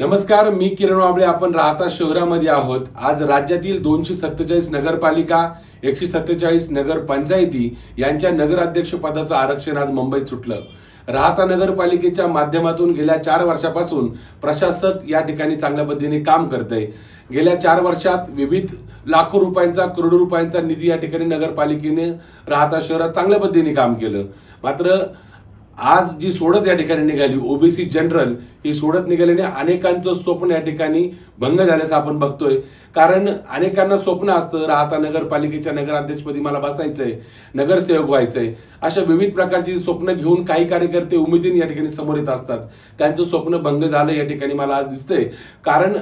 नमस्कार, मी किरण वाबळे. आपण राहता शहरामध्ये आहोत. आज राज्यातील 247 नगरपालिका, 147 नगर पंचायती यांच्या नगराध्यक्ष पदाचं आरक्षण आज मुंबईत सुटलं. राहता नगरपालिकेच्या माध्यमातून गेल्या 4 वर्षापासून प्रशासक या ठिकाणी चांगल्या पद्धतीने काम करतंय. गेल्या 4 वर्षात विविध लाखो रुपयांचा, करोडो रुपयांचा निधी या ठिकाणी नगरपालिकेने राहता शहरात चांगल्या पद्धतीने काम केलं. मात्र आज जी सोडत या ठिकाणी निघाली, ओबीसी जनरल ही सोडत निघाल्याने अनेकांचं स्वप्न या ठिकाणी भंग झाल्याचं आपण बघतोय. कारण अनेकांना स्वप्न असतं, राहता नगरपालिकेच्या नगराध्यक्षपदी मला बसायचंय, नगरसेवक व्हायचंय. अशा विविध प्रकारची स्वप्न घेऊन काही कार्यकर्ते उमेदीने या ठिकाणी समोर येत असतात. त्यांचं स्वप्न भंग झालं या ठिकाणी मला आज दिसतंय. कारण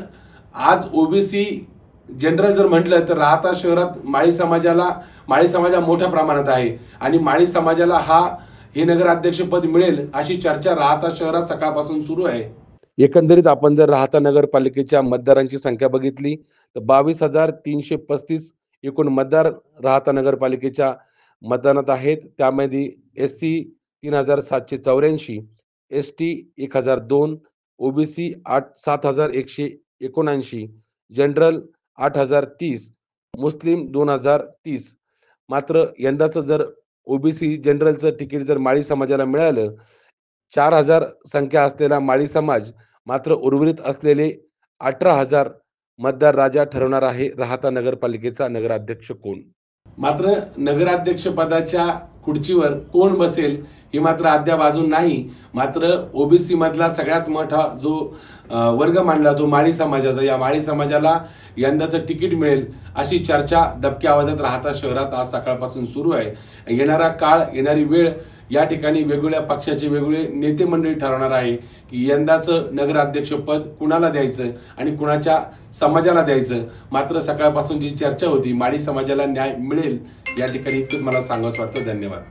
आज ओबीसी जनरल जर म्हटलं तर राहता शहरात माळी समाज मोठ्या प्रमाणात आहे आणि माळी समाजाला हे नगराध्यक्षपद मिळेल अशी चर्चा राहता शहरात सकाळपासून सुरू आहे. एकंदरीत आपण जर राहता नगरपालिकेच्या मतदारांची संख्या बघितली तर 22,335 एकूण मतदार राहता नगरपालिकेच्या मतदानात आहेत. त्यामध्ये SC 3,784, ST 1,002, ओबीसी 7,179, जनरल 8,030, मुस्लिम 2,030. मात्र यंदाचं जर ओबीसी जनरलचं तिकीट जर माळी समाजाला मिळालं, 4,000 संख्या असलेला माळी समाज मात्र उर्वरित असलेले 18,000 मतदार राजा ठरवणार आहे राहता नगरपालिकेचा नगराध्यक्ष कोण. मात्र नगराध्यक्ष पदाच्या खुर्चीवर कोण बसेल हे मात्र अद्याप अजून नाही. मात्र ओबीसी मधला सगळ्यात मोठा जो वर्ग मानला तो माळी समाजाचा, या माळी समाजाला यंदाचं तिकीट मिळेल अशी चर्चा दबक्या आवाजात राहता शहरात आज सकाळपासून सुरू आहे. येणारा काळ, येणारी वेळ या ठिकाणी वेगवेगळ्या पक्षाचे वेगवेगळे नेते मंडळी ठरवणार आहे की यंदाचं नगराध्यक्षपद कुणाला द्यायचं आणि कुणाच्या समाजाला द्यायचं. मात्र सकाळपासून जी चर्चा होती, माळी समाजाला न्याय मिळेल या ठिकाणी इतकंच मला सांगावंसं वाटतं. धन्यवाद.